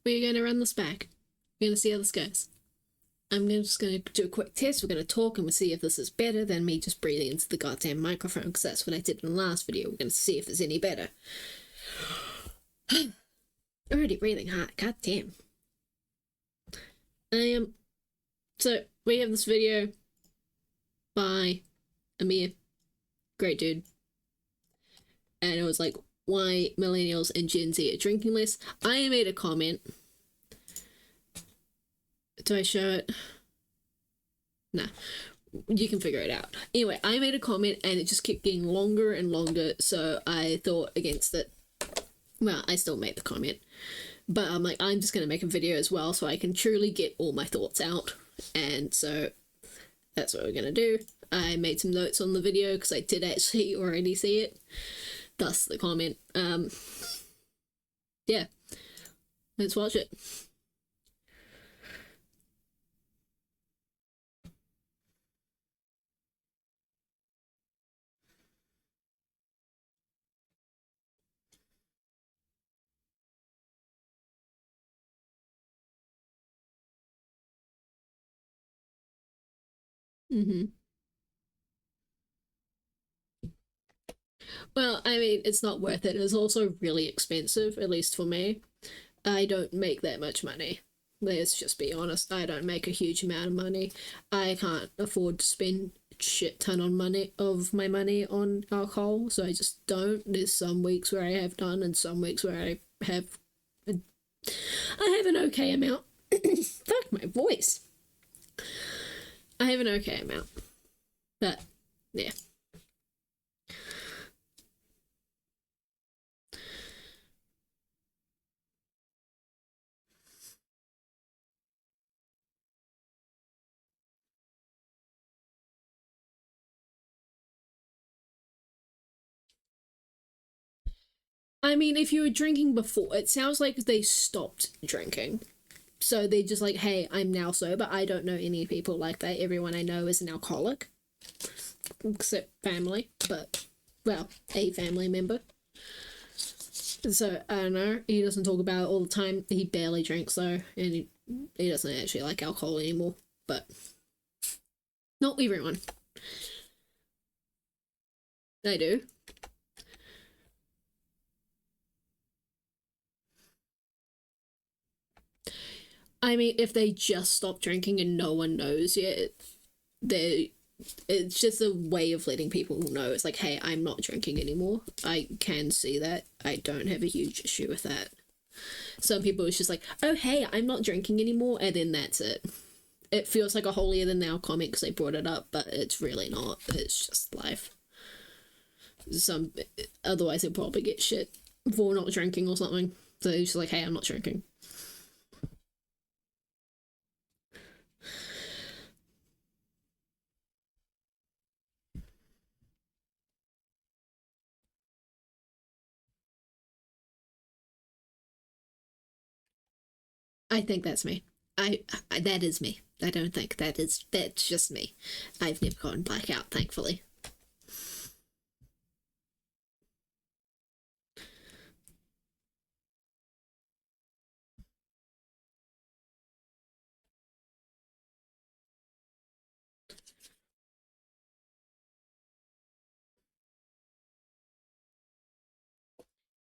we're going to run this back. We're going to see how this goes. I'm just going to do a quick test. We're going to talk and we'll see if this is better than me just breathing into the goddamn microphone, because that's what I did in the last video. We're going to see if it's any better. Already breathing hard. God damn. So we have this video by Amir. Great dude. And it was like, why millennials and Gen Z are drinking less. I made a comment. Do I show it? Nah. You can figure it out. Anyway, I made a comment and it just kept getting longer and longer, so I thought against it. Well, I still made the comment. But I'm like, I'm just going to make a video as well so I can truly get all my thoughts out. And so that's what we're going to do. I made some notes on the video because I did actually already see it. Thus the comment. Yeah. Let's watch it. Well, I mean, it's not worth it. It's also really expensive, at least for me. I don't make that much money. Let's just be honest. I don't make a huge amount of money. I can't afford to spend a shit ton on my money on alcohol, so I just don't. There's some weeks where I have done, and some weeks where I have an okay amount. Fuck my voice. I have an okay amount. But yeah. I mean, if you were drinking before, it sounds like they stopped drinking. So they're just like, hey, I'm now sober. I don't know any people like that. Everyone I know is an alcoholic. Except family, but, well, a family member. So, I don't know. He doesn't talk about it all the time. He barely drinks, though. And he doesn't actually like alcohol anymore. But not everyone. I do. I mean, if they just stop drinking and no one knows yet, it's just a way of letting people know. It's like, hey, I'm not drinking anymore. I can see that. I don't have a huge issue with that. Some people it's just like, oh, hey, I'm not drinking anymore, and then that's it. It feels like a holier than thou comment because they brought it up, but it's really not. It's just life. Otherwise they'll probably get shit for not drinking or something. So it's just like, hey, I'm not drinking. I think that's me. That is me. I don't think that's just me. I've never gone blackout, thankfully.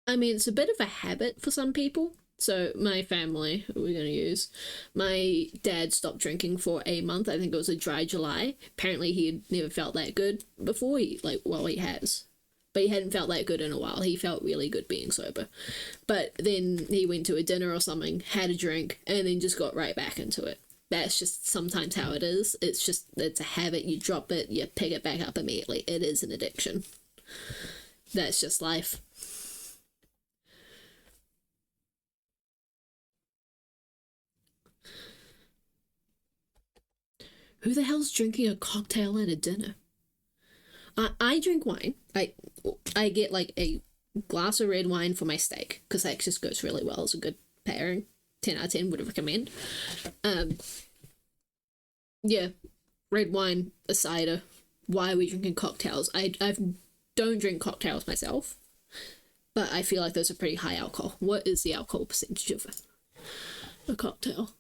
I mean, it's a bit of a habit for some people. So my family, who we're going to use, my dad stopped drinking for a month. I think it was a dry July. Apparently he had never felt that good before. He has. But he hadn't felt that good in a while. He felt really good being sober. But then he went to a dinner or something, had a drink, and then just got right back into it. That's just sometimes how it is. It's a habit. You drop it, you pick it back up immediately. It is an addiction. That's just life. Who the hell's drinking a cocktail at a dinner? I drink wine. I get like a glass of red wine for my steak because that just goes really well as a good pairing. 10 out of 10 would recommend. Yeah, red wine, a cider. Why are we drinking cocktails? I don't drink cocktails myself, but I feel like those are pretty high alcohol. What is the alcohol percentage of it? a cocktail.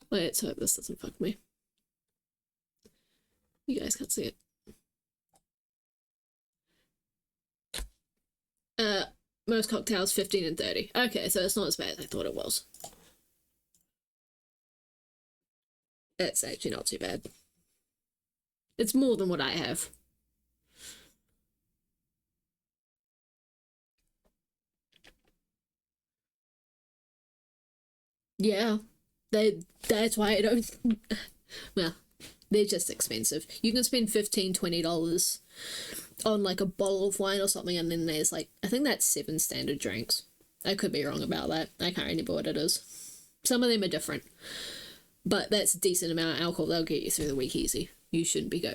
Wait, let's hope this doesn't fuck me. You guys can't see it. Most cocktails 15 and 30. Okay, so it's not as bad as I thought it was. It's actually not too bad. It's more than what I have. Yeah, that's why I don't. Well, they're just expensive. You can spend $15-20 on like a bottle of wine or something, and then there's like, I think that's 7 standard drinks. I could be wrong about that. I can't remember what it is. Some of them are different, but that's a decent amount of alcohol. They'll get you through the week easy. You shouldn't be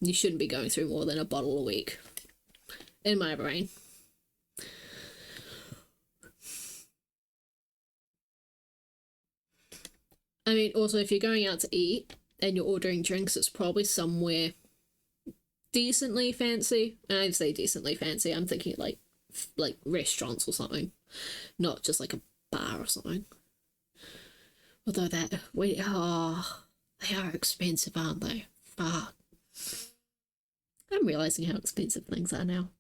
you shouldn't be going through more than a bottle a week, in my brain. I mean, also, if you're going out to eat and you're ordering drinks, it's probably somewhere decently fancy. And I'd say decently fancy. I'm thinking like restaurants or something, not just like a bar or something. Although they are expensive, aren't they? Fuck. I'm realizing how expensive things are now.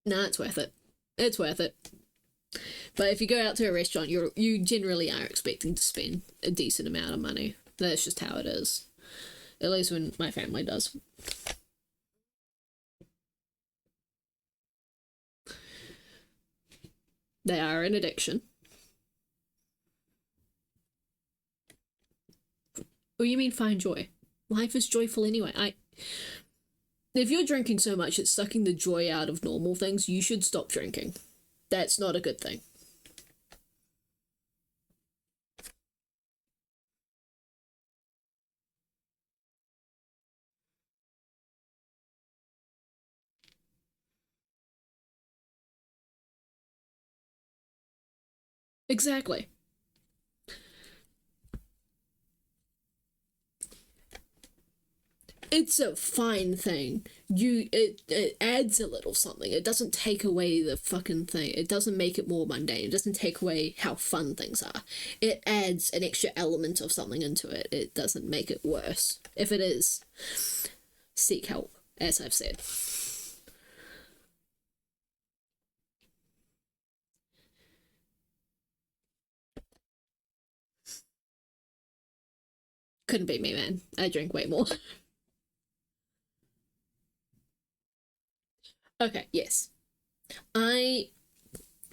Nah, it's worth it. It's worth it. But if you go out to a restaurant, you generally are expecting to spend a decent amount of money. That's just how it is. At least when my family does. They are an addiction. Or you mean find joy? Life is joyful anyway. If you're drinking so much it's sucking the joy out of normal things, you should stop drinking. That's not a good thing. Exactly. It's a fine thing. It adds a little something. It doesn't take away the fucking thing. It doesn't make it more mundane. It doesn't take away how fun things are. It adds an extra element of something into it. It doesn't make it worse. If it is, seek help, as I've said. Couldn't be me, man. I drink way more. Okay, yes. I,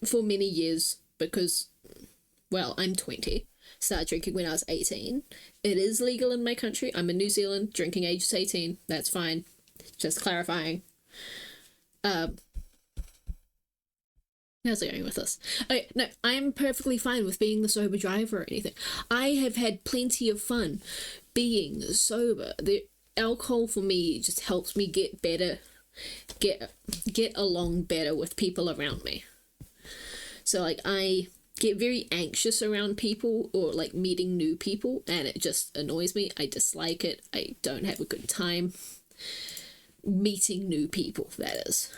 for many years, because, well, I'm 20, started drinking when I was 18. It is legal in my country. I'm in New Zealand. Drinking age is 18. That's fine. Just clarifying. Um, How's it going with this? Okay, no, I'm perfectly fine with being the sober driver or anything. I have had plenty of fun being sober. The alcohol for me just helps me get better, get along better with people around me. So like I get very anxious around people or like meeting new people, and it just annoys me. I dislike it. I don't have a good time meeting new people, that is.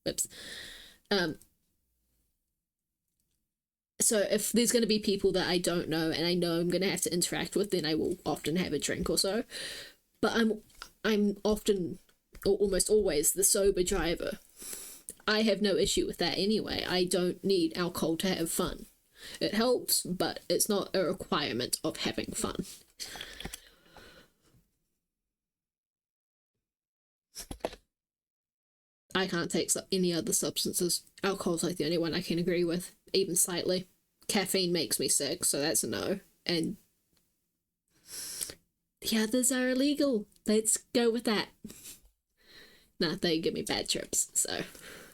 Oops. So if there's going to be people that I don't know and I know I'm going to have to interact with, then I will often have a drink or so. But I'm often, or almost always, the sober driver. I have no issue with that anyway. I don't need alcohol to have fun. It helps, but it's not a requirement of having fun. I can't take any other substances. Alcohol's like the only one I can agree with, even slightly. Caffeine makes me sick, so that's a no. And the others are illegal. Let's go with that. Nah, they give me bad trips, so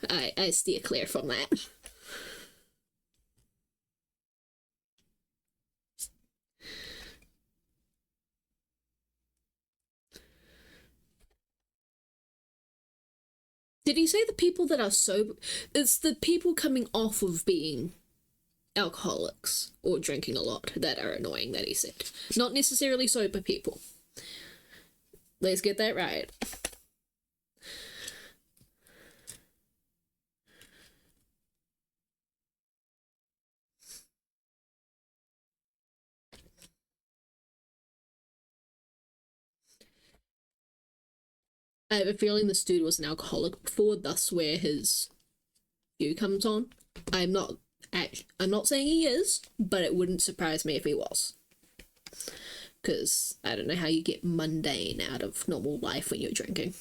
I steer clear from that. Did he say the people that are sober? It's the people coming off of being alcoholics or drinking a lot that are annoying, that he said. Not necessarily sober people. Let's get that right. I have a feeling this dude was an alcoholic before, thus where his view comes on. I'm not saying he is, but it wouldn't surprise me if he was. Because I don't know how you get mundane out of normal life when you're drinking.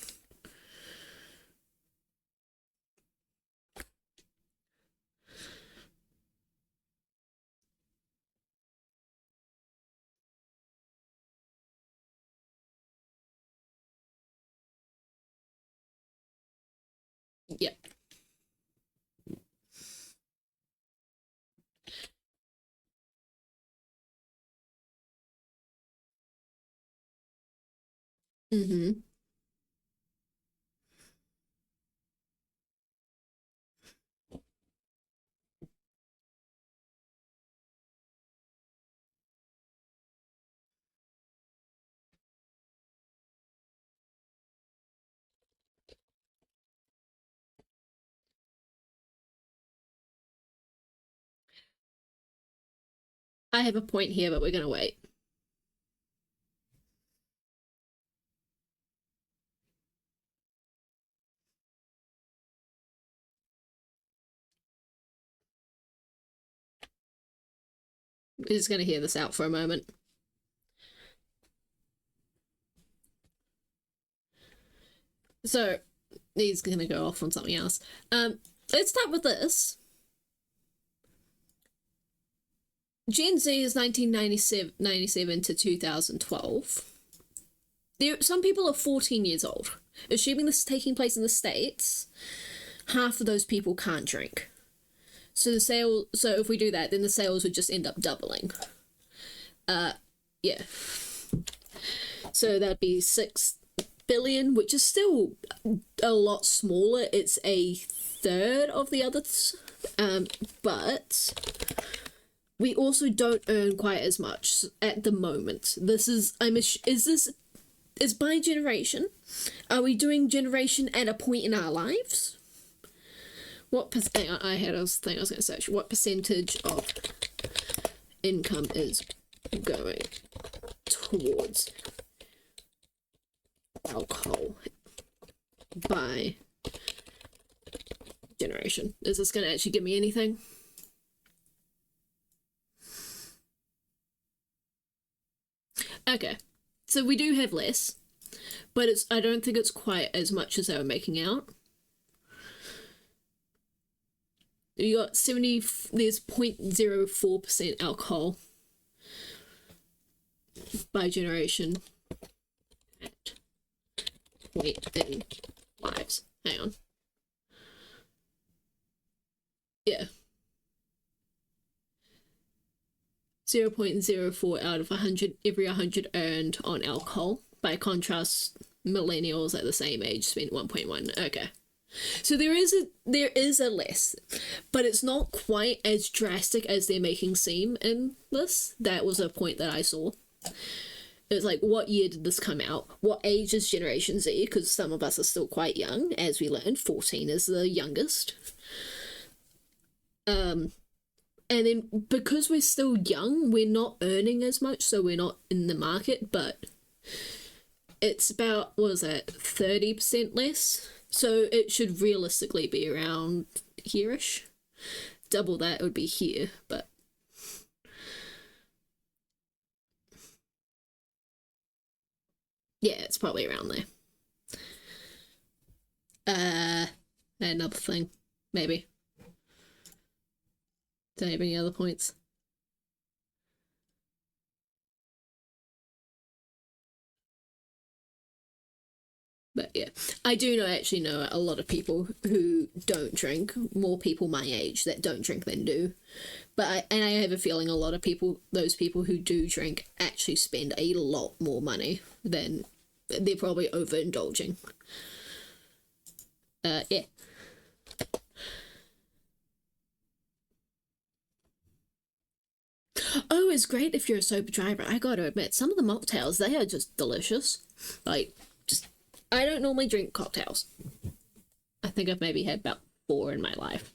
Yep. Mm-hmm. I have a point here, but we're gonna wait. We're just gonna hear this out for a moment. So he's gonna go off on something else. Let's start with this. Gen Z is 1997 to 2012. Some people are 14 years old. Assuming this is taking place in the States, half of those people can't drink. So so if we do that, then the sales would just end up doubling. Yeah. So that'd be 6 billion, which is still a lot smaller. It's a third of the others. But we also don't earn quite as much at the moment. This is is my generation? Are we doing generation at a point in our lives? Hang on, I was going to search. What percentage of income is going towards alcohol by generation? Is this going to actually give me anything? Okay, so we do have less, but I don't think it's quite as much as they were making out. You got 70, there's 0.04% alcohol by generation at point in lives. Hang on. Yeah. 0.04 out of 100, every 100 earned on alcohol. By contrast, millennials at the same age spend 1.1. Okay. So there is a less, but it's not quite as drastic as they're making seem in this. That was a point that I saw. It was like, what year did this come out? What age is Generation Z? Because some of us are still quite young, as we learned. 14 is the youngest. And then because we're still young, we're not earning as much, so we're not in the market, but it's about, what was that, 30% less? So it should realistically be around here-ish. Double that would be here, but yeah, it's probably around there. Another thing, maybe. Do I have any other points? But yeah, I do actually know a lot of people who don't drink, more people my age that don't drink than do. But I have a feeling a lot of people, those people who do drink, actually spend a lot more money than they're probably overindulging. Yeah. Oh, it's great if you're a sober driver. I gotta admit, some of the mocktails, they are just delicious. Like, just, I don't normally drink cocktails. I think I've maybe had about four in my life.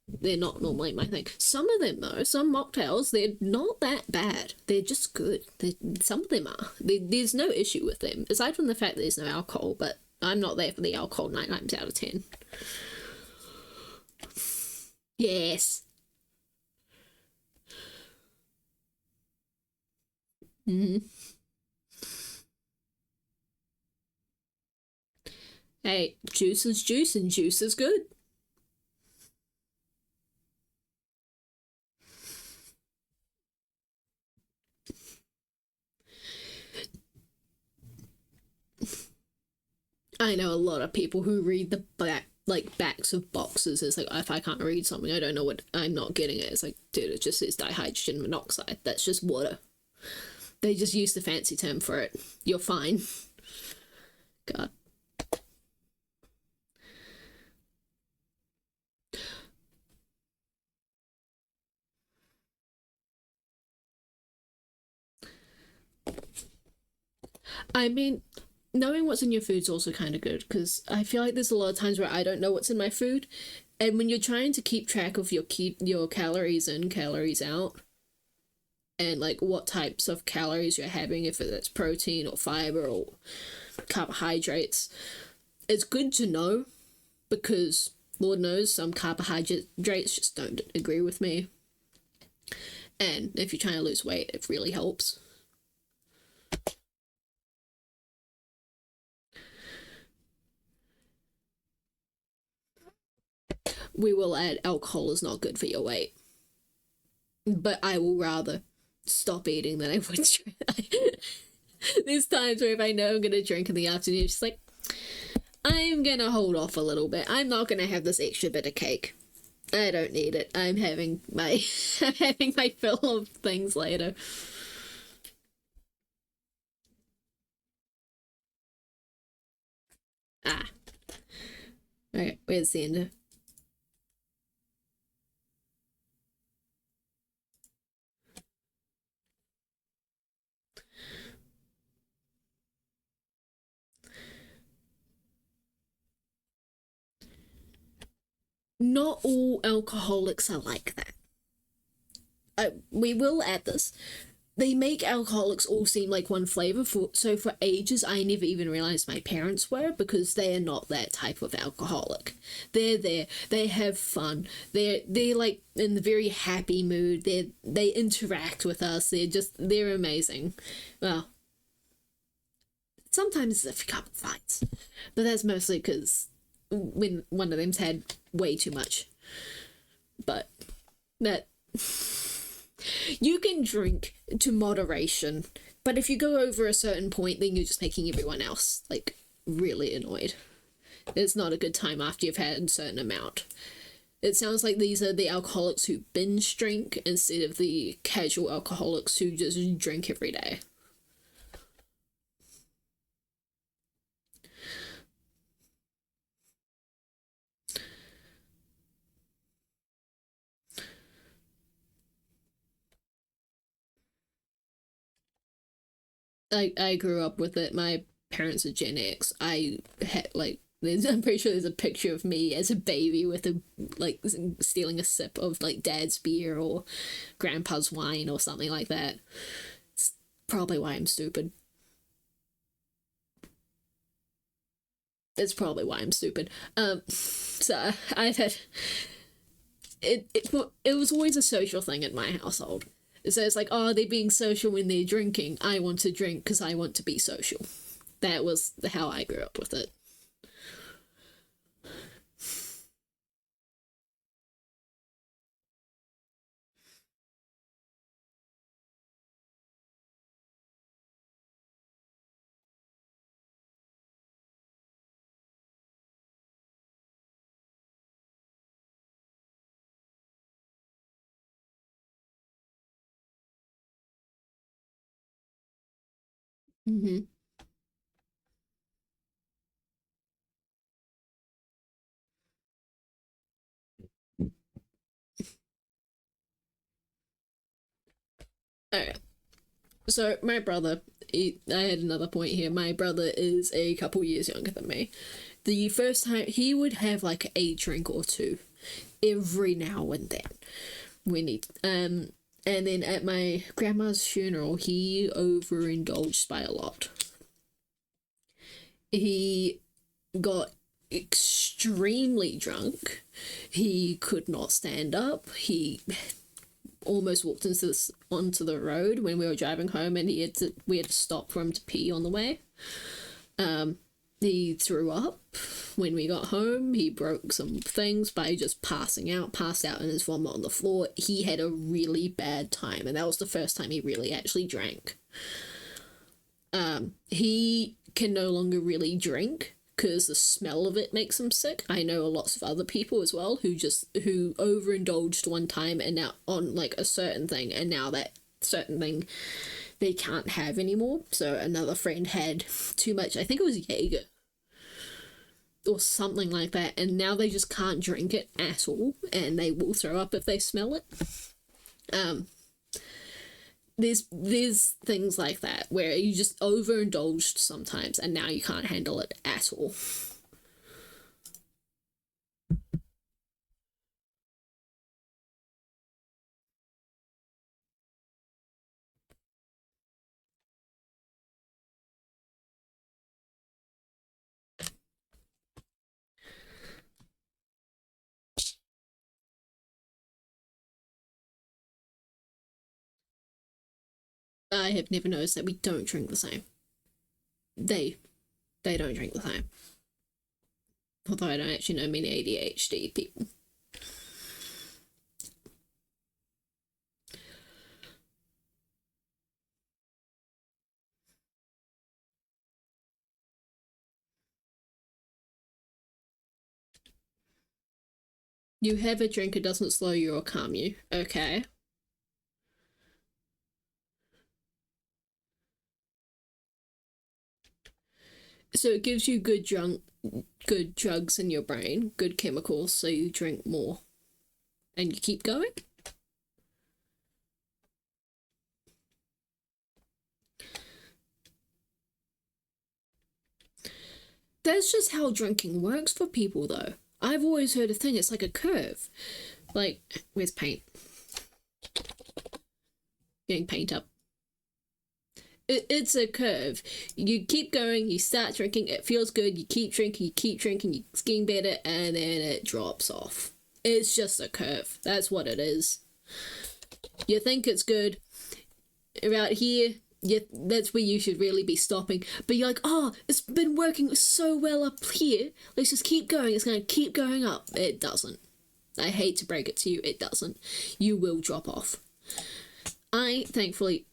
They're not normally my thing. Some of them, though, some mocktails, they're not that bad. They're just good. Some of them are. There's no issue with them, aside from the fact that there's no alcohol, but I'm not there for the alcohol 9 times out of 10. Yes. Mm-hmm. Hey, juice is juice and juice is good. I know a lot of people who read the backs of boxes. It's like, if I can't read something, I don't know what I'm not getting it. It's like, dude, it just says dihydrogen monoxide. That's just water. They just use the fancy term for it. You're fine. God. I mean, knowing what's in your food's also kind of good because I feel like there's a lot of times where I don't know what's in my food, and when you're trying to keep track of your calories in, calories out, and like what types of calories you're having, if it's protein or fiber or carbohydrates, it's good to know because Lord knows some carbohydrates just don't agree with me. And if you're trying to lose weight, it really helps. We will add alcohol is not good for your weight, but I will rather stop eating than I would drink. There's times where if I know I'm gonna drink in the afternoon, it's just like I'm gonna hold off a little bit. I'm not gonna have this extra bit of cake. I don't need it. I'm having my I'm having my fill of things later. Ah, okay. Where's the end? Not all alcoholics are like that. We will add this. They make alcoholics all seem like one flavor. For ages, I never even realized my parents were because they are not that type of alcoholic. They're there. They have fun. They're like in the very happy mood. They interact with us. They're amazing. Well, sometimes there's a couple fights, but that's mostly because when one of them's had way too much. But that you can drink to moderation, but if you go over a certain point, then you're just making everyone else like really annoyed. It's not a good time after you've had a certain amount. It sounds like these are the alcoholics who binge drink instead of the casual alcoholics who just drink every day. I grew up with it. My parents are Gen X. I had like I'm pretty sure there's a picture of me as a baby with a like stealing a sip of like dad's beer or grandpa's wine or something like that. It's probably why I'm stupid. That's probably why I'm stupid. So I've had it was always a social thing in my household. So it's like, oh, they're being social when they're drinking. I want to drink because I want to be social. That was how I grew up with it. Mm-hmm. Okay. So my brother, I had another point here. My brother is a couple years younger than me. The first time he would have like a drink or two every now and then when he and then at my grandma's funeral he overindulged by a lot. He got extremely drunk. He could not stand up. He almost walked onto the road when we were driving home, and we had to stop for him to pee on the way. He threw up when we got home. He broke some things by just passed out in his vomit on the floor. He had a really bad time, and that was the first time he really actually drank. He can no longer really drink because the smell of it makes him sick. I know lots of other people as well who overindulged one time and now on like a certain thing, and now that certain thing they can't have anymore. So another friend had too much, I think it was Jaeger or something like that, and now they just can't drink it at all, and they will throw up if they smell it. There's things like that where you just overindulged sometimes, and now you can't handle it at all. I have never noticed that we don't drink the same. They they don't drink the same. Although I don't actually know many ADHD people. You have a drink, it doesn't slow you or calm you. Okay. So it gives you good drugs in your brain, good chemicals, so you drink more. And you keep going? That's just how drinking works for people, though. I've always heard a thing, it's like a curve. Like, where's paint? Getting paint up. It's a curve. You keep going, you start drinking, it feels good, you keep drinking, it's getting better, and then it drops off. It's just a curve. That's what it is. You think it's good. About here, that's where you should really be stopping. But you're like, oh, it's been working so well up here. Let's just keep going. It's going to keep going up. It doesn't. I hate to break it to you, it doesn't. You will drop off. I, thankfully,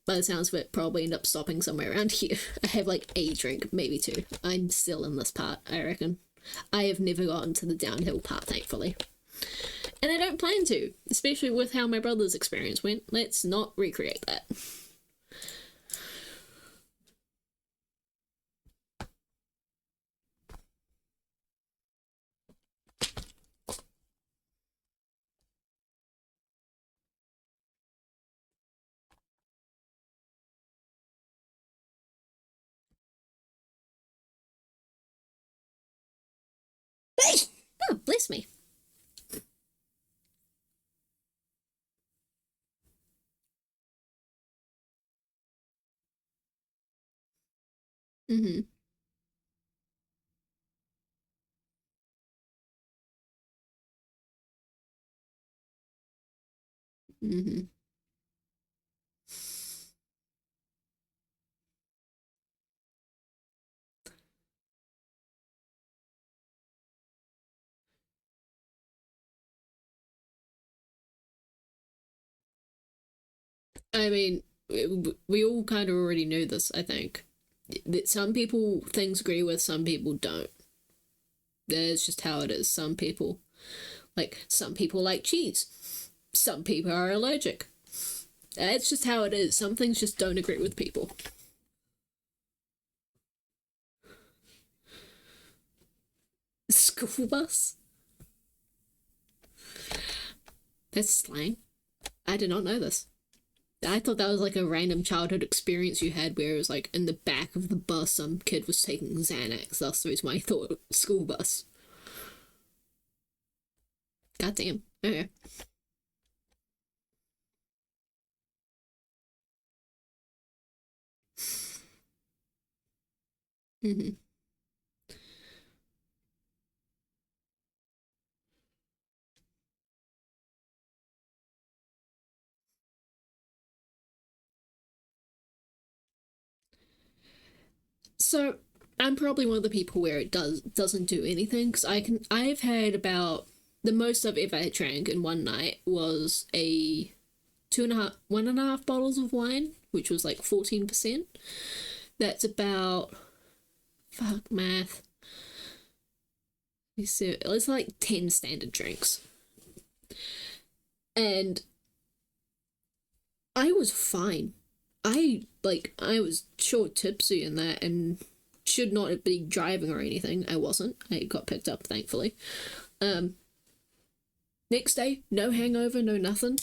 by the sounds of it, probably end up stopping somewhere around here. I have like a drink, maybe two. I'm still in this part, I reckon. I have never gotten to the downhill part, thankfully. And I don't plan to, especially with how my brother's experience went. Let's not recreate that. Oh, bless me. Mm-hmm. Mm-hmm. I mean, we all kind of already knew this, I think. That some people things agree with, some people don't. That's just how it is. Some people like cheese. Some people are allergic. It's just how it is. Some things just don't agree with people. School bus? That's slang. I did not know this. I thought that was like a random childhood experience you had where it was like in the back of the bus some kid was taking Xanax. That's the reason why I thought school bus. Goddamn. Okay. Hmm. So I'm probably one of the people where it doesn't do anything because I've had about the most I've ever drank in one night was a 1.5 bottles of wine, which was like 14%. That's about fuck math. It's like 10 standard drinks. And I was fine. I was sure tipsy in that and should not have been driving or anything. I wasn't. I got picked up thankfully. Um Next day, no hangover, no nothing.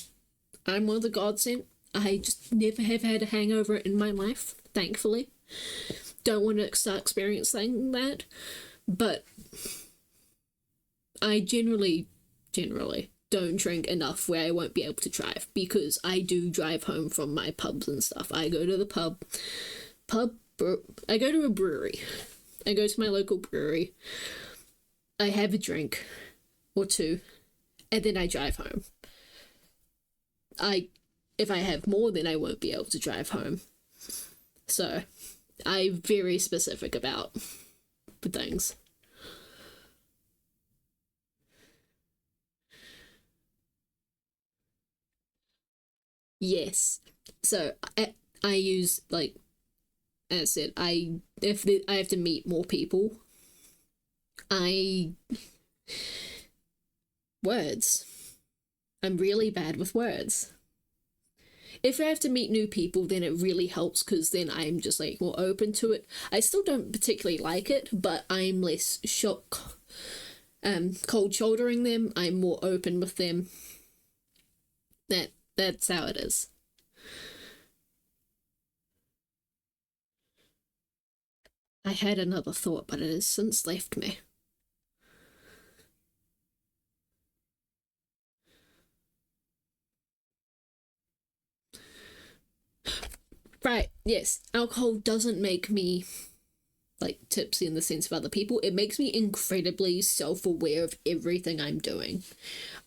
I'm one of the godsend. I just never have had a hangover in my life, thankfully. Don't want to start experiencing that. But I generally don't drink enough where I won't be able to drive because I do drive home from my pubs and stuff. I go to the pub, I go to a brewery. I go to my local brewery. I have a drink or two, and then I drive home. I, if I have more, then I won't be able to drive home. So, I'm very specific about the things. Yes. So I use like as I said, I have to meet more people. I words. I'm really bad with words. If I have to meet new people, then it really helps because then I'm just like more open to it. I still don't particularly like it, but I'm less shock, cold shouldering them. I'm more open with them. That's how it is. I had another thought, but it has since left me. Right, yes, alcohol doesn't make me like tipsy in the sense of other people. It makes me incredibly self-aware of everything I'm doing.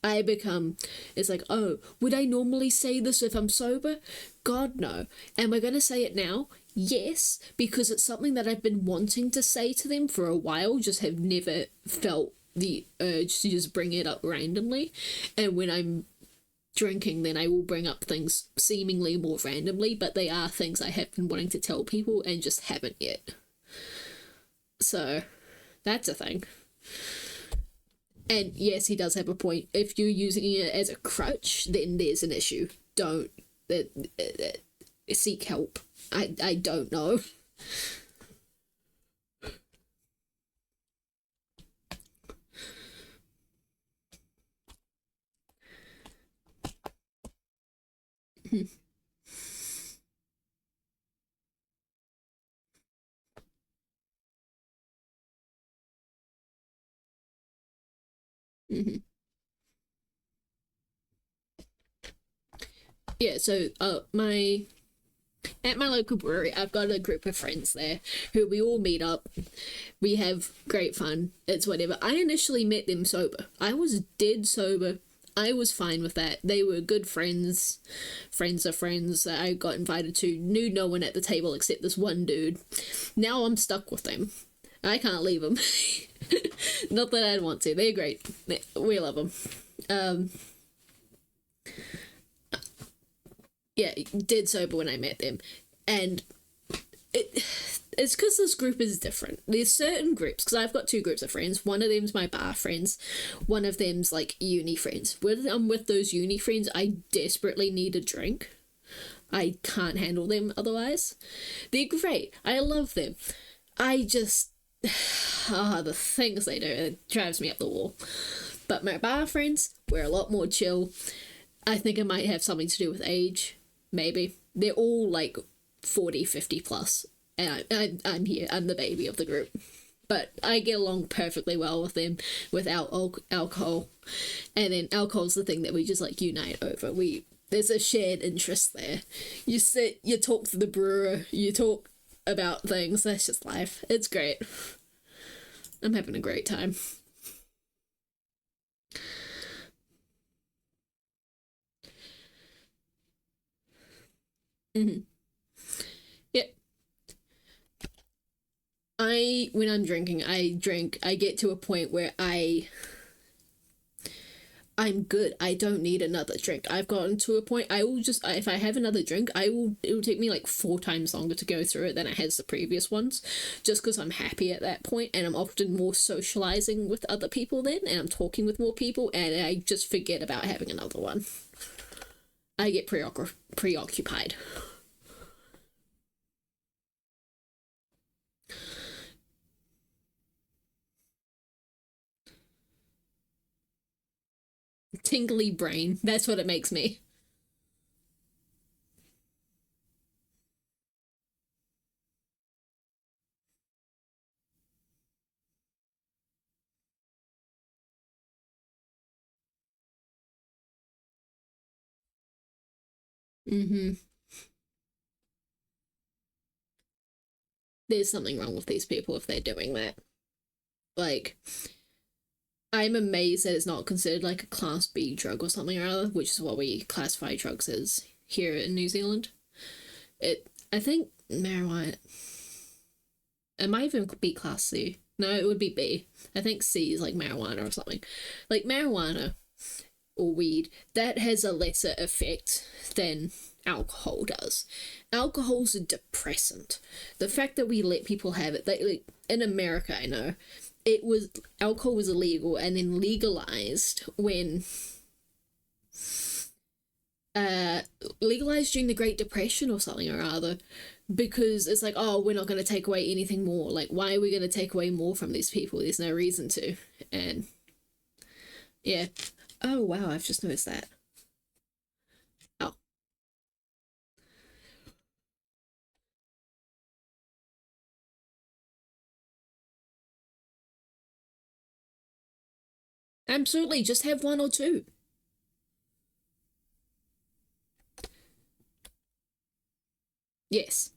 I become, it's like, oh, would I normally say this if I'm sober? God, no. Am I going to say it now? Yes, because it's something that I've been wanting to say to them for a while, just have never felt the urge to just bring it up randomly. And when I'm drinking, then I will bring up things seemingly more randomly, but they are things I have been wanting to tell people and just haven't yet. So that's a thing. And yes, he does have a point. If you're using it as a crutch, then there's an issue. Don't seek help. I don't know. Yeah, so my at my local brewery, I've got a group of friends there who we all meet up. We have great fun. It's whatever. I initially met them sober. I was dead sober. I was fine with that. They were good friends, friends of friends that I got invited to. Knew no one at the table except this one dude. Now I'm stuck with them. I can't leave them. Not that I'd want to. They're great. We love them. Um, yeah, dead sober when I met them, and it it's because this group is different. There's certain groups because I've got two groups of friends. One of them's my bar friends, one of them's like uni friends. When I'm with those uni friends, I desperately need a drink. I can't handle them otherwise. They're great. I love them. I just the things they do, it drives me up the wall. But my bar friends, we're a lot more chill. I think it might have something to do with age. maybe. They're all like 40, 50 plus. And I'm here. I'm the baby of the group. But I get along perfectly well with them without alcohol. And then alcohol's the thing that we just like unite over. There's a shared interest there. You sit, you talk to the brewer, you talk about things. That's just life. It's great. I'm having a great time. Mm-hmm. Yeah, when I'm drinking, I get to a point where I'm good. I don't need another drink. I've gotten to a point I will just if I have another drink, it will take me like 4 times longer to go through it than it has the previous ones, just because I'm happy at that point and I'm often more socializing with other people then and I'm talking with more people and I just forget about having another one. I get preoccupied. Tingly brain. That's what it makes me. Mm-hmm. There's something wrong with these people if they're doing that. Like, I'm amazed that it's not considered like a class B drug or something or other, which is what we classify drugs as here in New Zealand. I think marijuana. It might even be class C. No, it would be B. I think C is like marijuana or something. Like marijuana or weed, that has a lesser effect than alcohol does. Alcohol's a depressant. The fact that we let people have it, like in America, I know, it was alcohol was illegal and then legalized when uh legalized during the Great Depression or something or other, because it's like, oh, we're not going to take away anything more. Like, why are we going to take away more from these people? There's no reason to. And yeah. Oh wow, I've just noticed that. Oh, absolutely, just have one or two. Yes.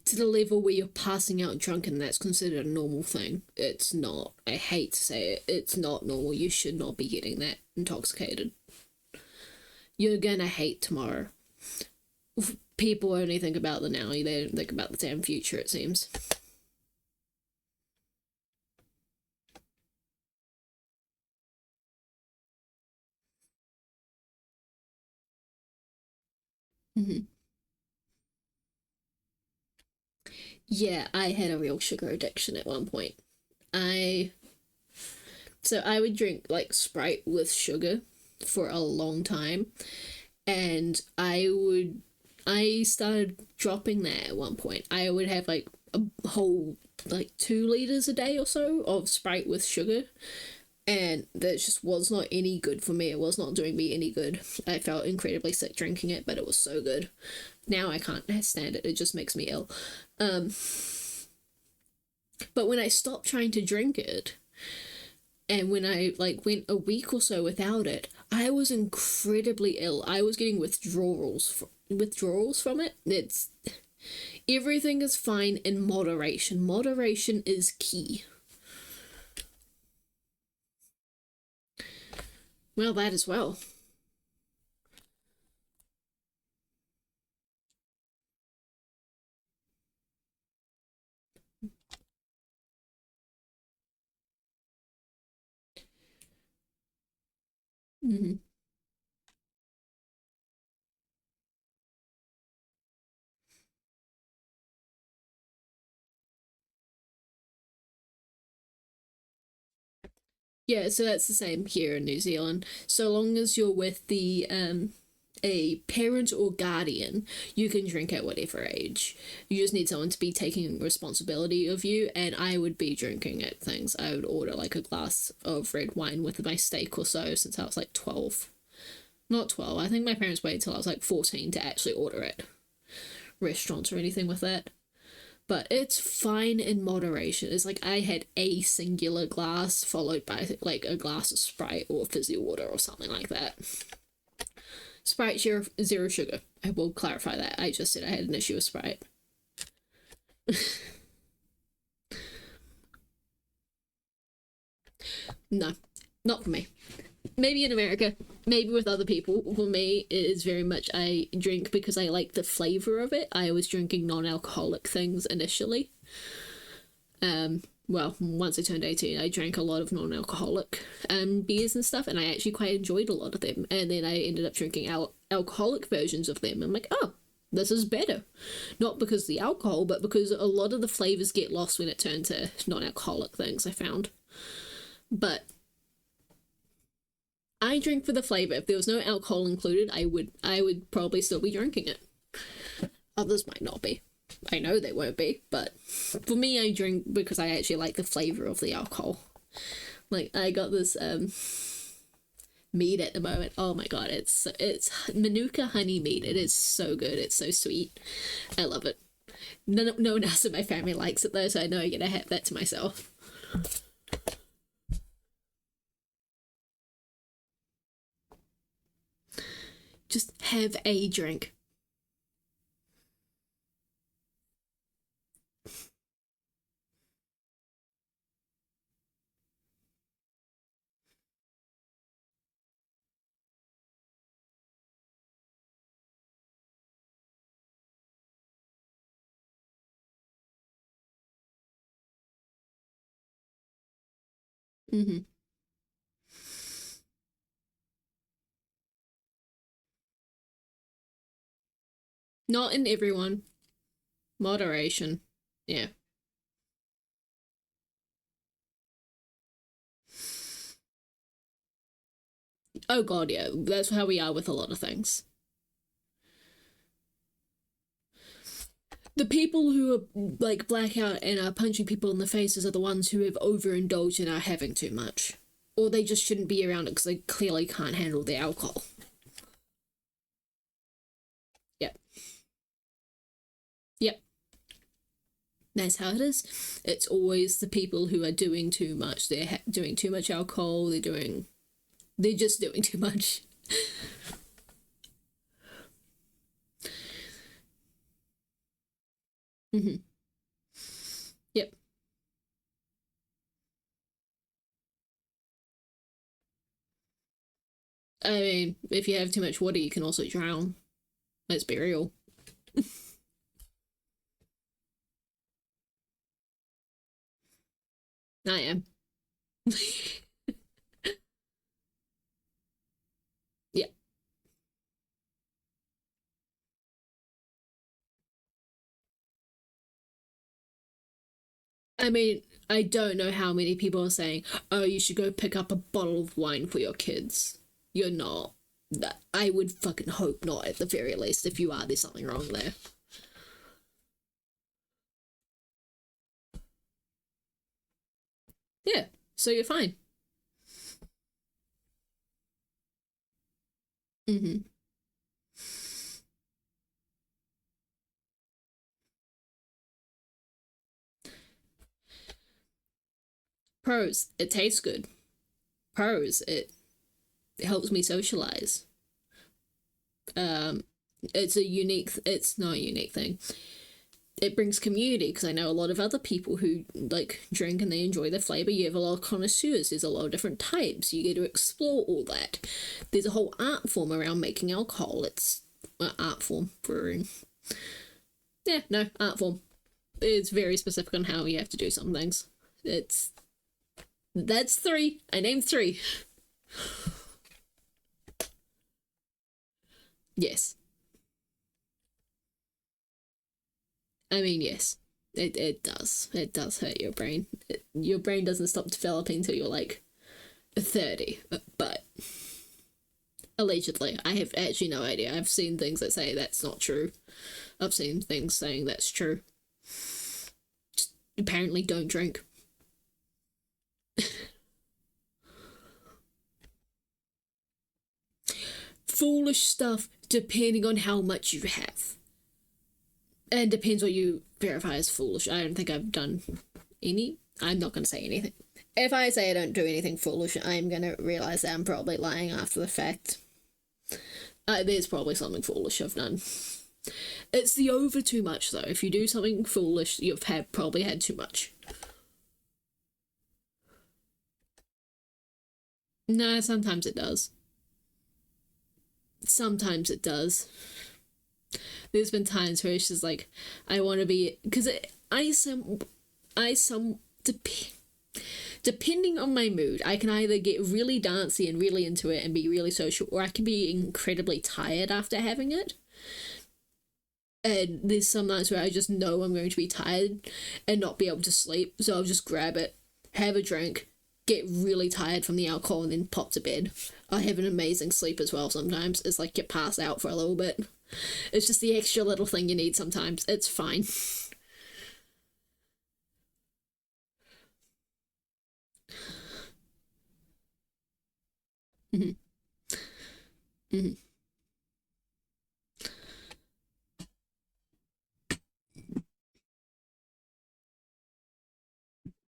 To the level where you're passing out drunk and that's considered a normal thing. It's not. I hate to say it. It's not normal. You should not be getting that intoxicated. You're gonna hate tomorrow. People only think about the now, they don't think about the damn future, it seems. Mm-hmm. Yeah, I had a real sugar addiction at one point. I I would drink like Sprite with sugar for a long time, and I started dropping that at one point. I would have like a whole like 2 liters a day or so of Sprite with sugar, and that just was not any good for me. It was not doing me any good. I felt incredibly sick drinking it, but it was so good. Now I can't stand it. It just makes me ill. Um, but when I stopped trying to drink it, and when I like went a week or so without it, I was incredibly ill. I was getting withdrawals from it. It's everything is fine in moderation. Moderation is key. Well, that as well. Mm-hmm. Yeah, so that's the same here in New Zealand. So long as you're with the a parent or guardian, you can drink at whatever age. You just need someone to be taking responsibility of you, and I would be drinking at things. I would order like a glass of red wine with my steak or so since I was like 12. Not 12, I think my parents waited till I was like 14 to actually order at restaurants or anything with that. But it's fine in moderation. It's like I had a singular glass followed by like a glass of Sprite or fizzy water or something like that. Sprite zero sugar. I will clarify that. I just said I had an issue with Sprite. No, not for me. Maybe in America, maybe with other people. For me, it is very much I drink because I like the flavor of it. I was drinking non-alcoholic things initially. Well, once I turned 18, I drank a lot of non-alcoholic beers and stuff, and I actually quite enjoyed a lot of them. And then I ended up drinking alcoholic versions of them. I'm like, oh, this is better. Not because of the alcohol, but because a lot of the flavors get lost when it turns to non-alcoholic things, I found. But I drink for the flavor. If there was no alcohol included, I would probably still be drinking it. Others might not be. I know they won't be, but for me, I drink because I actually like the flavor of the alcohol. Like, I got this mead at the moment. Oh my god, it's Manuka honey mead. It is so good. It's so sweet. I love it. No one else in my family likes it though, so I know I'm gonna have that to myself. Just have a drink. Mm-hmm. Not in everyone. Moderation. Yeah. Oh god, yeah. That's how we are with a lot of things. The people who are like blackout and are punching people in the faces are the ones who have overindulged and are having too much. Or they just shouldn't be around it because they clearly can't handle the alcohol. Yep. Yep. That's how it is. It's always the people who are doing too much. They're doing too much alcohol. They're just doing too much. Mm-hmm. Yep. I mean, if you have too much water, you can also drown. Let's be real. I am. Yeah. I mean, I don't know how many people are saying, oh, you should go pick up a bottle of wine for your kids. You're not. That I would fucking hope not, at the very least. If you are, there's something wrong there. Yeah, so you're fine. Mm-hmm. Pros, it tastes good. Pros, it helps me socialize. Um, it's not a unique thing. It brings community because I know a lot of other people who like drink and they enjoy the flavor. You have a lot of connoisseurs. There's a lot of different types. You get to explore all that. There's a whole art form around making alcohol. It's art form brewing. Yeah, no art form. It's very specific on how you have to do some things. It's that's three. I named three. Yes, I mean yes. It does. It does hurt your brain. Your brain doesn't stop developing until you're like 30. But Allegedly. I have actually no idea. I've seen things that say that's not true. I've seen things saying that's true. Just apparently don't drink. Foolish stuff depending on how much you have. And depends what you verify as foolish. I don't think I've done any. I'm not going to say anything. If I say I don't do anything foolish, I'm going to realize that I'm probably lying after the fact. There's probably something foolish I've done. It's the over too much, though. If you do something foolish, you've probably had too much. Nah, sometimes it does. Sometimes it does. There's been times where it's just like, I want to be, because depending on my mood, I can either get really dancey and really into it and be really social, or I can be incredibly tired after having it. And there's some nights where I just know I'm going to be tired and not be able to sleep, so I'll just grab it, have a drink, get really tired from the alcohol, and then pop to bed. I have an amazing sleep as well sometimes. It's like you pass out for a little bit. It's just the extra little thing you need sometimes. It's fine. Mhm. Mhm.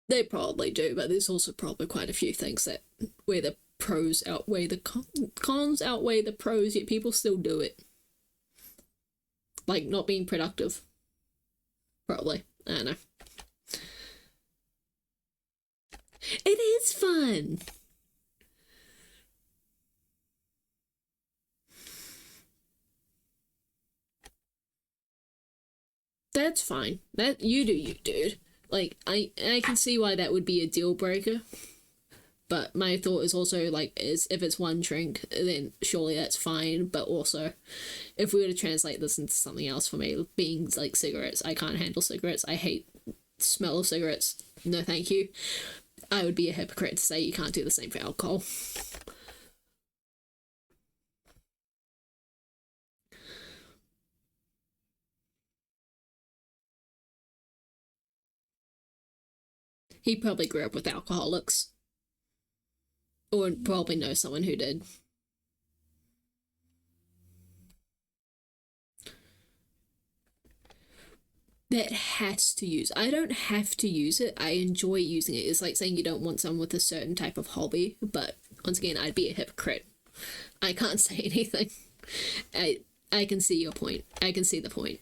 They probably do, but there's also probably quite a few things that where the pros outweigh the cons outweigh the pros, yet people still do it. Like not being productive, probably. I don't know. It is fun. That's fine. That you do you, dude. Like I can see why that would be a deal breaker. But my thought is also like is if it's one drink, then surely that's fine. But also, if we were to translate this into something else for me, being like cigarettes, I can't handle cigarettes. I hate smell of cigarettes. No, thank you. I would be a hypocrite to say you can't do the same for alcohol. He probably grew up with alcoholics, or probably knows someone who did. That has to use. I don't have to use it. I enjoy using it. It's like saying you don't want someone with a certain type of hobby, but once again, I'd be a hypocrite. I can't say anything. I I can see your point. I can see the point.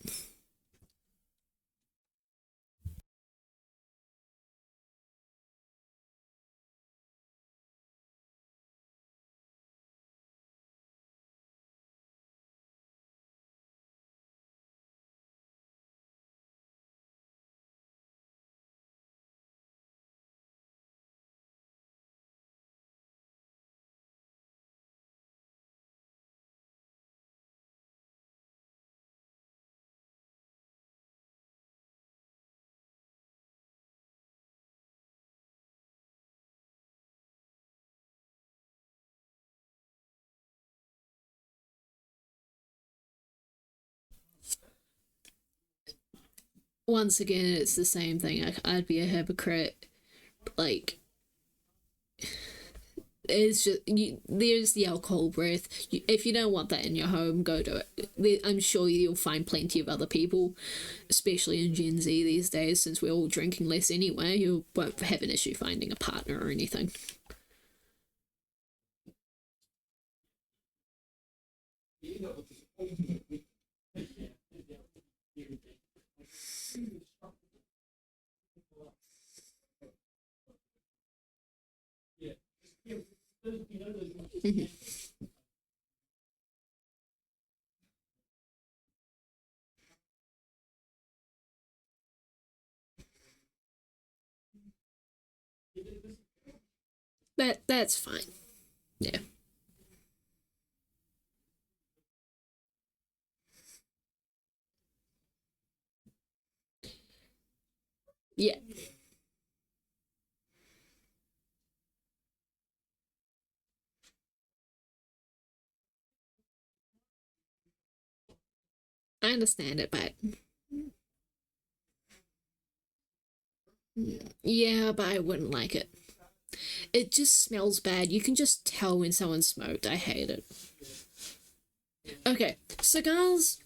Once again, it's the same thing. I'd be a hypocrite. Like it's just there's the alcohol breath. If you don't want that in your home, go do it. I'm sure you'll find plenty of other people, especially in Gen Z these days, since we're all drinking less anyway. You won't have an issue finding a partner or anything. That's fine. Yeah. Yeah. I understand it, but yeah, but I wouldn't like it. It just smells bad. You can just tell when someone smoked. I hate it. Okay, cigars.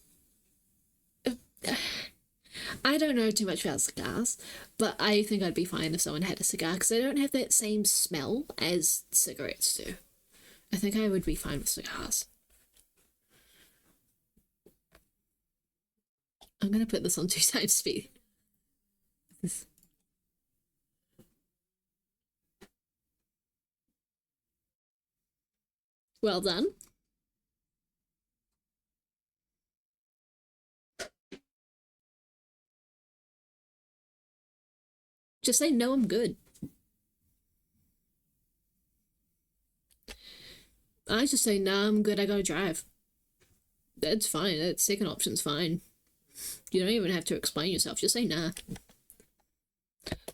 I don't know too much about cigars, but I think I'd be fine if someone had a cigar because they don't have that same smell as cigarettes do. I think I would be fine with cigars. I'm gonna put this on 2 times speed. Well done. Just say no, I'm good. I just say no, I'm good. I gotta drive. That's fine. That second option's fine. You don't even have to explain yourself. Just say nah.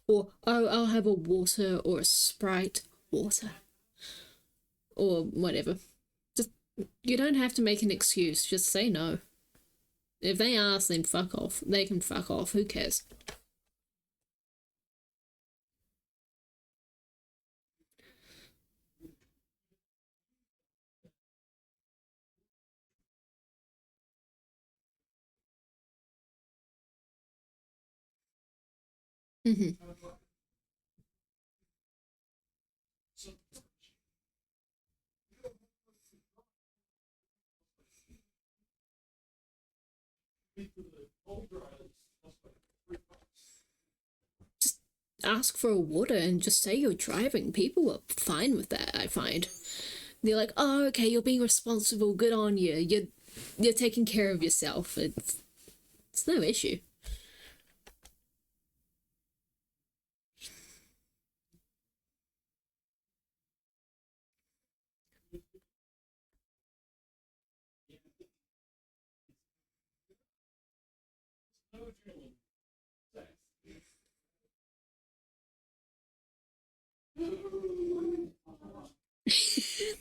Or oh, I'll have a water or a Sprite. Water or whatever. Just you don't have to make an excuse. Just say no. If they ask, then fuck off. They can fuck off. Who cares? Mm-hmm. Just ask for a water and just say you're driving. People are fine with that, I find. They're like, oh, okay, you're being responsible. Good on you. You're taking care of yourself. It's no issue.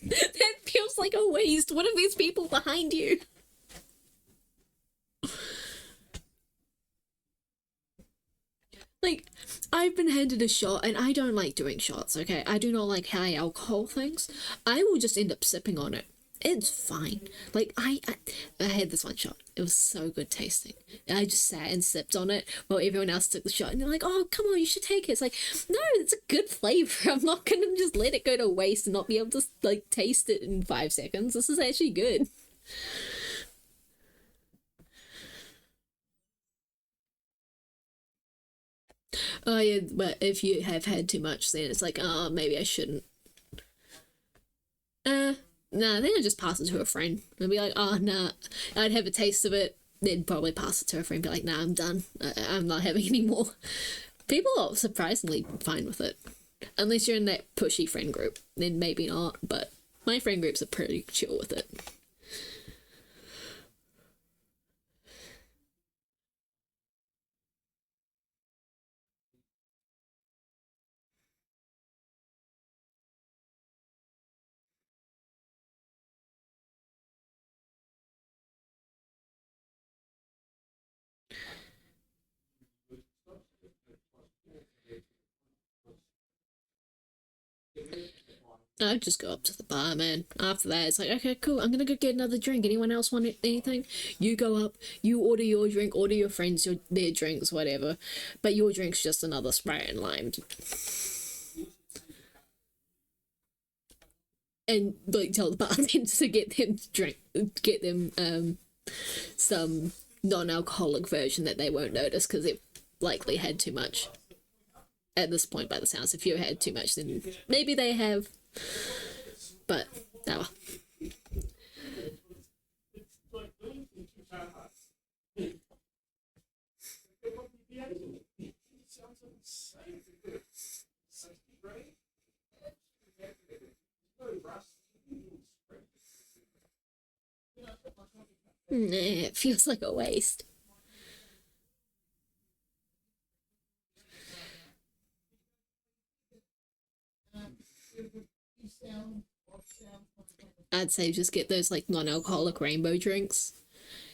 That feels like a waste. What are these people behind you? Like, I've been handed a shot and I don't like doing shots, okay? I do not like high alcohol things. I will just end up sipping on it. It's fine. Like, I had this one shot. It was so good tasting. And I just sat and sipped on it while everyone else took the shot. And they're like, oh, come on, you should take it. It's like, no, it's a good flavor. I'm not gonna just let it go to waste and not be able to, like, taste it in 5 seconds. This is actually good. Oh, yeah, but if you have had too much, then it's like, oh, maybe I shouldn't. Uh, nah, then I just pass it to a friend and be like, oh, nah, I'd have a taste of it. Then probably pass it to a friend, be like, nah, I'm done. I'm not having any more. People are surprisingly fine with it. Unless you're in that pushy friend group, then maybe not, but my friend groups are pretty chill with it. I just go up to the bar, man. After that, it's like, okay, cool. I'm gonna go get another drink. Anyone else want anything? You go up. You order your drink. Order your friends their drinks, whatever. But your drink's just another Sprite and lime, and like tell the bartender to get them drink, get them some non-alcoholic version that they won't notice because they've likely had too much at this point. By the sounds, if you had too much, then maybe they have. But no. It feels like a waste. I'd say just get those like non-alcoholic rainbow drinks.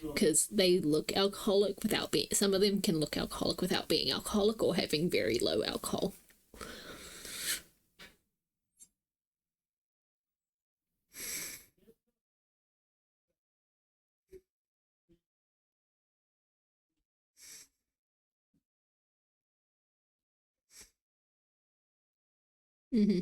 because they look alcoholic without being. Some of them can look alcoholic without being alcoholic or having very low alcohol. Hmm.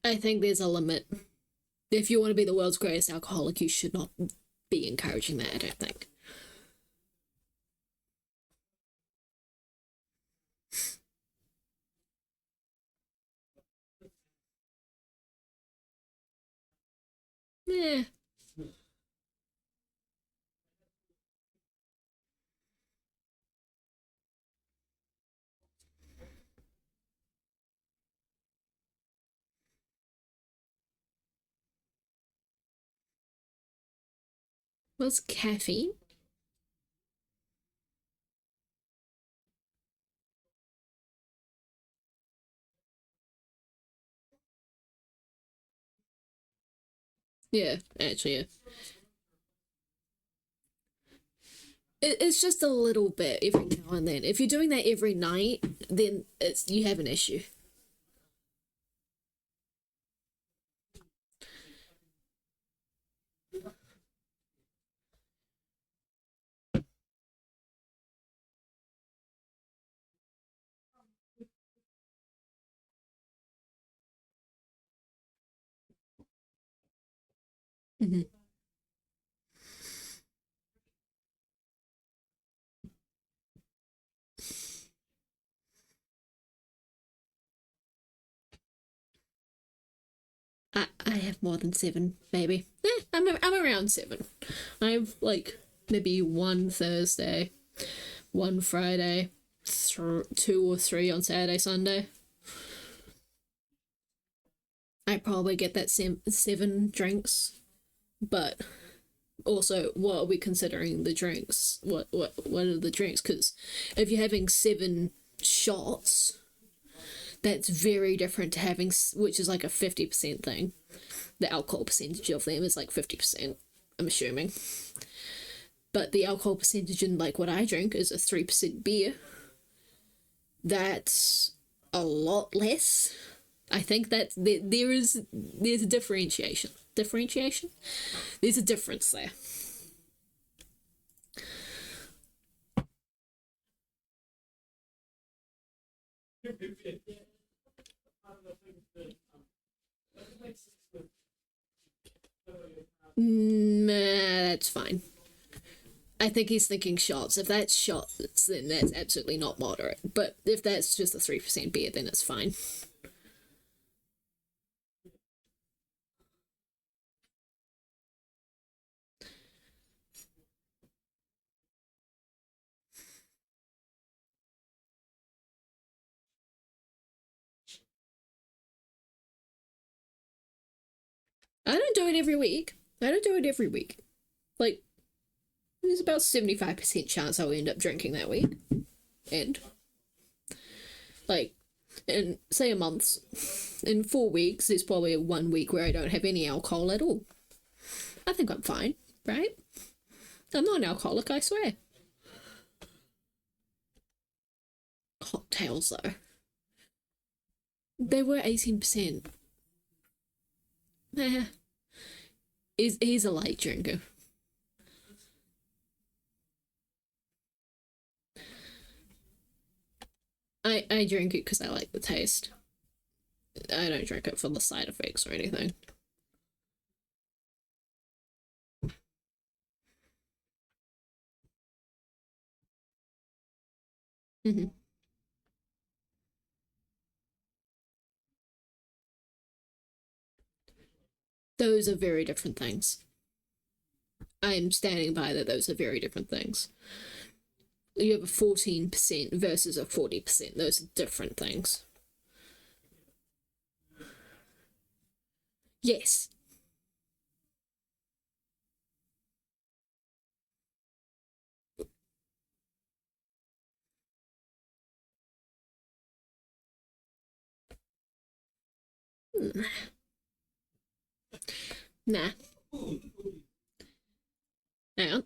I think there's a limit. If you want to be the world's greatest alcoholic, you should not be encouraging that, I don't think. Yeah. What's caffeine? Yeah, actually, yeah. It's just a little bit every now and then. If you're doing that every night, then it's you have an issue. Hmm. I have more than seven, maybe. I'm around seven. I have like maybe one Thursday, one Friday, two or three on Saturday, Sunday. I probably get that seven drinks, but also what are we considering the drinks? What are the drinks? Because if you're having seven shots, that's very different to having, which is like a 50% thing. The alcohol percentage of them is like 50%, I'm assuming. But the alcohol percentage in like what I drink is a 3% beer. That's a lot less. I think that there's a differentiation. Differentiation? There's a difference there. Nah, that's fine. I think he's thinking shots. If that's shots, then that's absolutely not moderate. But if that's just a 3% beer, then it's fine. I don't do it every week. I don't do it every week. Like, there's about 75% chance I'll end up drinking that week. And, like, in, say, a month, in 4 weeks, there's probably a 1 week where I don't have any alcohol at all. I think I'm fine, right? I'm not an alcoholic, I swear. Cocktails, though. They were 18%. Nah, he's a light drinker. I drink it because I like the taste. I don't drink it for the side effects or anything. Hmm. Those are very different things. I'm standing by that those are very different things. You have a 14% versus a 40%. Those are different things. Yes. Nah. Hang on.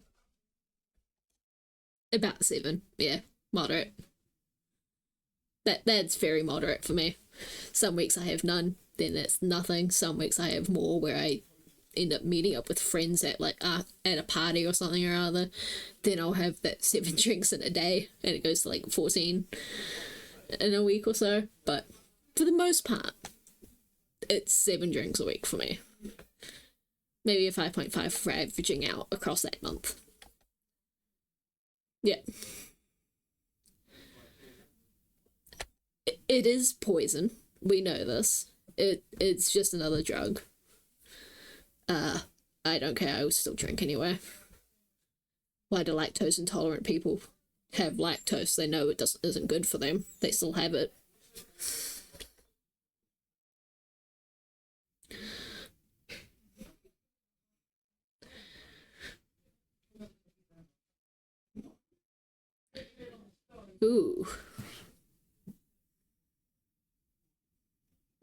About 7. Yeah. Moderate. That's very moderate for me. Some weeks I have none, then that's nothing. Some weeks I have more where I end up meeting up with friends at at a party or something or other. Then I'll have that 7 drinks in a day and it goes to like 14 in a week or so. But for the most part, it's 7 drinks a week for me. Maybe a 5.5 for averaging out across that month. Yeah. It is poison. We know this. It's just another drug. I don't care. I will still drink anyway. Why do lactose intolerant people have lactose? They know it isn't good for them. They still have it. Ooh.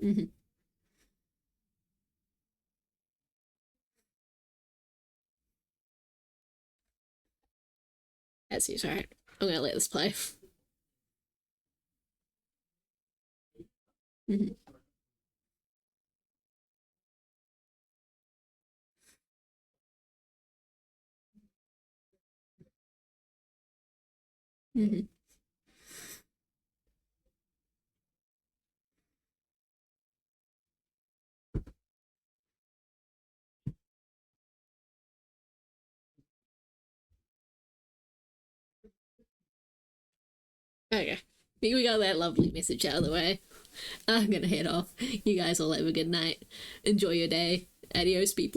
Mm-hmm. That's he's right. I'm gonna let this play. Mm-hmm. Mm-hmm. Okay. We got that lovely message out of the way. I'm gonna head off. You guys all have a good night. Enjoy your day. Adios, people.